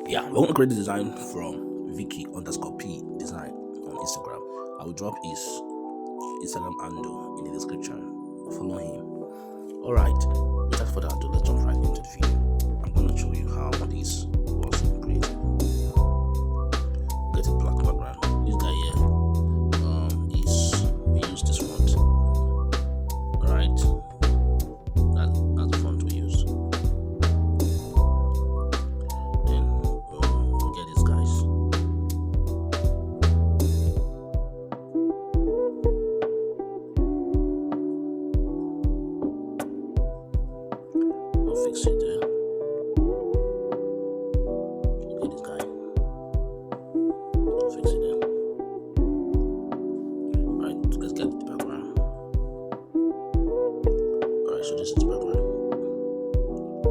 Yeah, we're going to create the design from Vicky_P design on Instagram. I will drop his Instagram handle in the description. Follow him. Alright, without further ado, let's jump right into the video. I'm going to show you how this was created. Get a black background. This guy here we use this font. Alright, that's the font we use. Then we'll get these guys. I'll fix it there. Get this guy. I'll fix it there. Alright, let's get the background. Alright, so this is the background.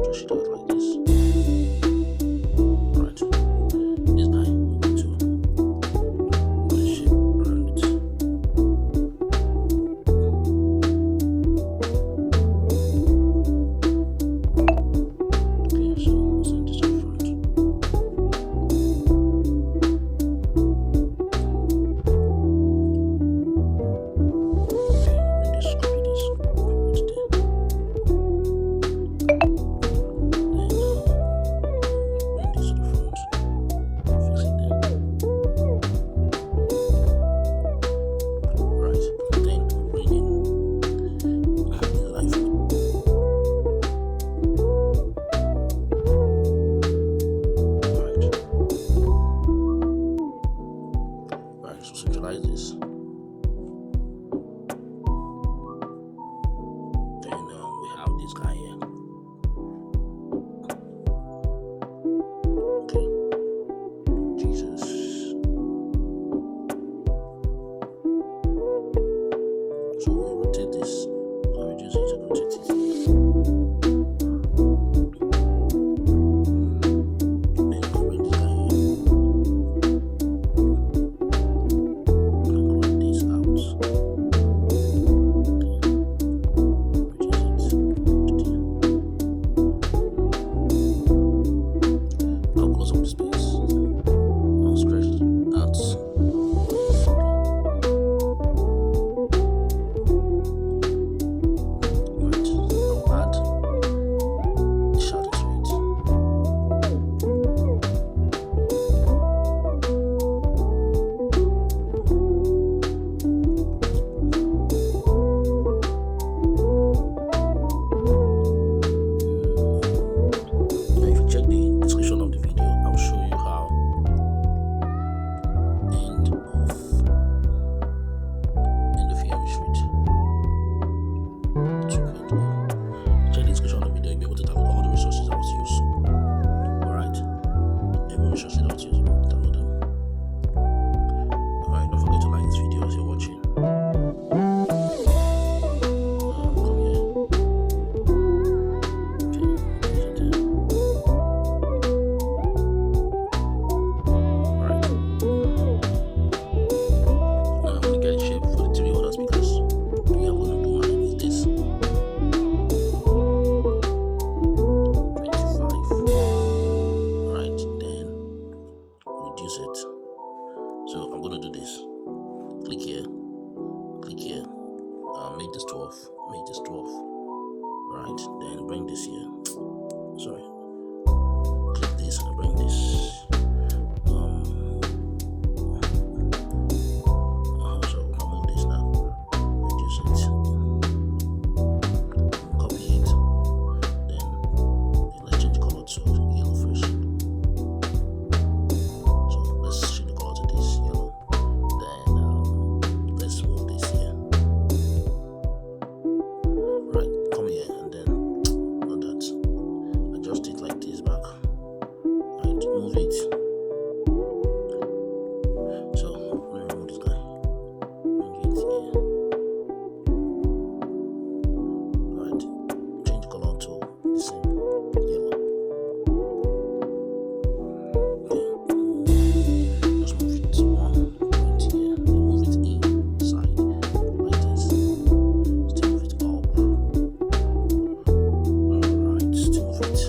Just it out like this. Alright, this guy we need to put a shape around it. Okay, so we'll send this up front. Okay, bring this, copy this, put it there. Then bring this to the front, fix it there. Right, then bring in the life. Right, so centralize this. Then we have this guy here. Okay, Jesus. So we rotate this. I'll reduce it and rotate it. Then I'll bring this guy here. I'll grab this out. Reduce it. I'll close up the space. I'll stretch it out. Right, I'll add the shadow to it. Now, if you check the description of the video, I'll show you how end of here we should 2.0. Check the description of the video, you'll be able to download all the resources I was used. Alright, every resources I was used, you'll be able to download them. Alright, don't forget to like this video as you're watching. Come here. Okay, place it there. Alright. Now I'm gonna get a shape for the three others because we are gonna do mine with this. 25. Alright, then reduce it. So I'm gonna do this. Click here. Click here. Make this 12. Make this 12. Right, then bring this here. Sorry. Click this and bring this. So I'll move this now. Reduce it. Copy it. Then let's change the color to yellow first. So let's change the color to this yellow. Then let's move this here. Right, come here and then on that. Adjust it like this back. Right, move it. So let me remove this guy. Bring it here. Right, change the color to the same yellow. Okay, just move it to one point here. Then move it inside like this. Still move it up. Alright, still move it.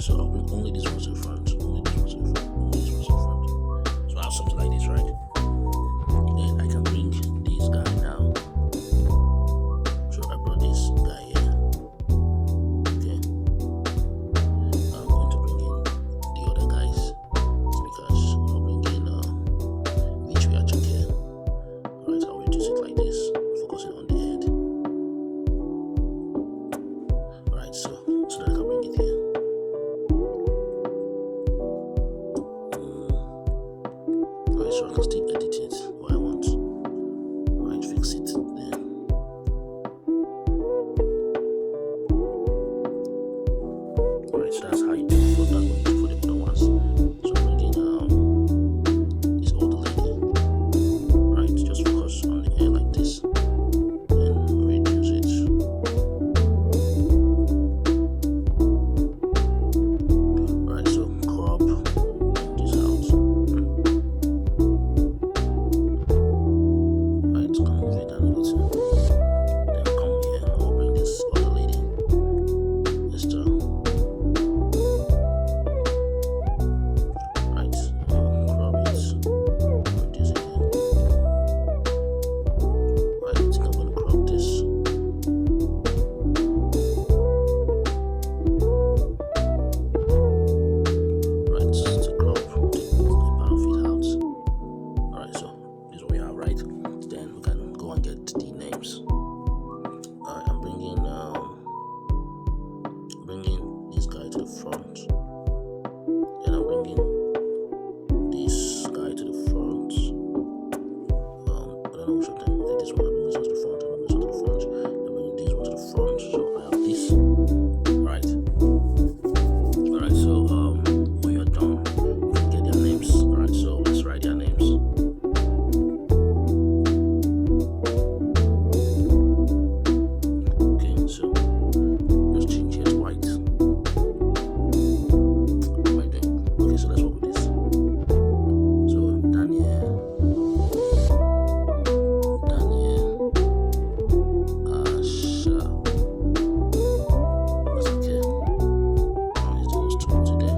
Okay, so I'll bring only this one to the front, only this one to the front, only this one to the front. So I have something like this, right? Then I can bring this guy now. So I brought this guy here. Okay. I'm going to bring in the other guys because I'll bring in which we are checking. Alright, I'll reduce it like this, focusing on the head. Alright, so that I can bring it here. Alright, so I can still edit it what I want. Alright, fix it then. Alright, so that's how you do it for that one, for the other ones. So I'm bringing this older lady. Right, just focus on the hair like this. Then reduce it. Alright, so crop this out. Right, can move it down a little. Then come here, I'll bring this other lady. Esther. Right, crop it. Reduce it again. Right, I think I'm gonna crop this. Right, to crop the part of it out. Alright, so this is what we have, right? Then we can go and get the names. Alright, I'm bringing this guy to the front. Then I'm bringing this guy to the front. I don't know which of them. Okay, this one. I'm bringing this one to the front. I'm bringing this one to the front. I'm bringing this one to the front. So I have this. Right. Alright, so when you're done, you can get their names. Alright, so let's write their names. Okay, so just change it to white. What am I doing? Okay, so let's work with this. So Daniel, Asha. That's okay. Now it's those two today.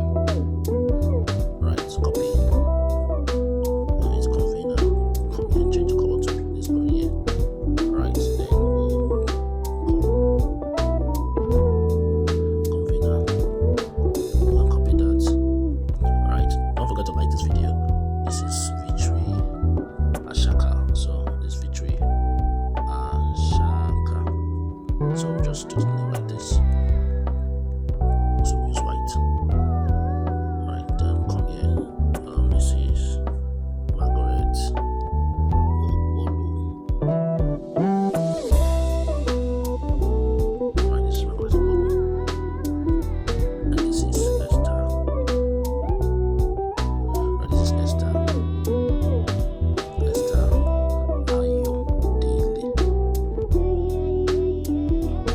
Right, copy. Now it's convener. Come here and change the color to this one here. Right, then we'll convener and copy that. Right, don't forget to like this video. This is Victory Ashaka. So this Victory Ashaka. So we just do the name like this. So we use white. Right, then come here. Mrs. Margaret Olu. Right, this is Margaret Olu. And this is Esther. Right, this is Esther. Esther Ayodele.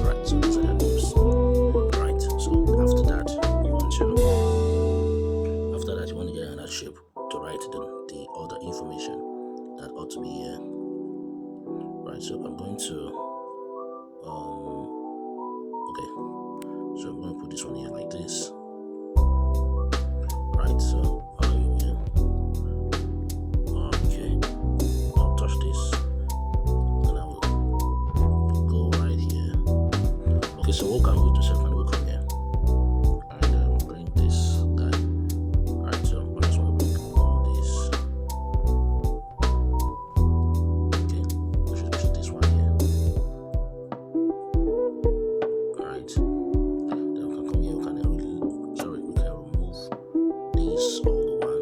Right, so those are their names. Right, so after that you want to get another shape to write the other information that ought to be here. Right, so I'm going to okay, so I'm going to put this one here like this. Right, so yeah. Okay, I'll touch this and I will go right here. Okay, so what can we do? Second, we'll come here and bring this guy. Alright, so I just want to bring all this. Okay, we should put this one here. Alright, then we can come here. We can remove this old one.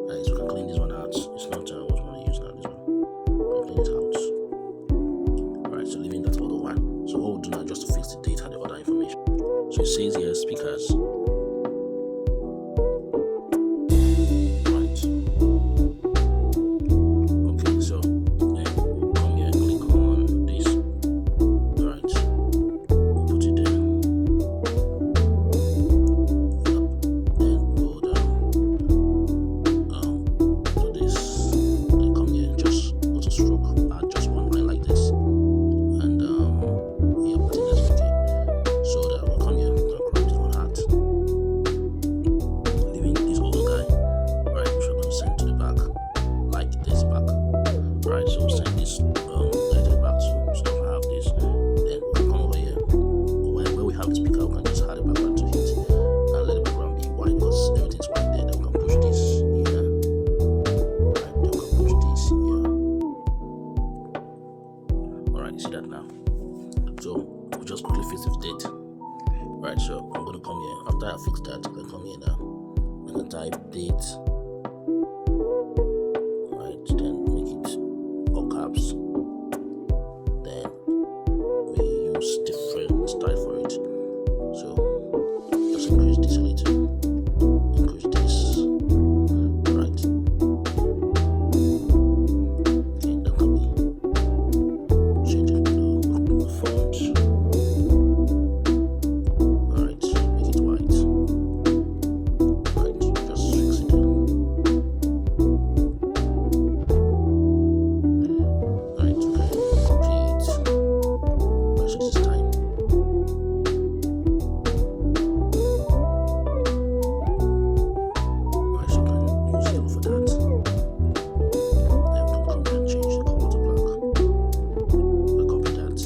Alright, so we can clean this one out. It's not what we want to use now. This one. We'll clean it out. Alright, so leaving that other one. So what we'll do now just to fix the date and the other information. So it says here speakers. Right. Okay, so then we'll come here and click on this. Alright. We'll put it there. Up. Then go down. To this. Then come here and just go to stroke. Add just one line like this. And yep, I think that's okay. So that we'll come here and crop this one out. Right, see that now. So we'll just quickly fix the date. Right, so I'm gonna come here. After I fix that, I can come here now. I can type date. Right, then make it all caps. Then we use different style for it. So just increase this a little. Increase this. Right. Okay, that can be change it to the font. Alright, make it white. Right, just fix it. Right, okay, copy it. Right, so this is time. Right, so you can use yellow for that. Then we can come here and change the color to black. I copy that.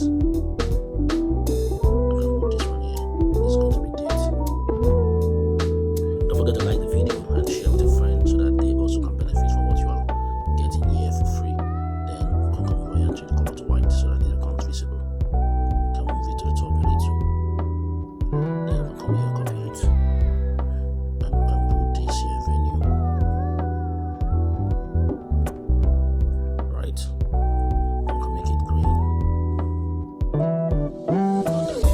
I'm gonna put this one here. It's going to be date. Don't forget to like the video and share with your friends so that they also can benefit from what you are getting here for free. Then we can come over here and change the color to white so that it becomes visible. You can move it to the top a little. Then we can come here and copy it. And we can put this here venue. Right. We can make it green. Not that green.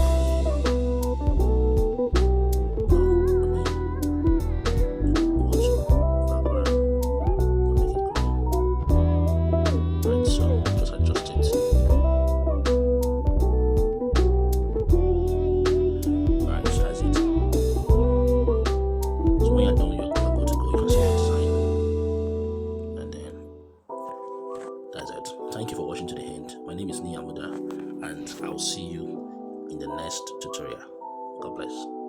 Right, so just adjust it. Right, so that's it. So when you're done, you're good to go. You can see your design. And then that's it. Thank you for watching to the end. My name is Niyamuda, and I'll see you in the next tutorial. God bless.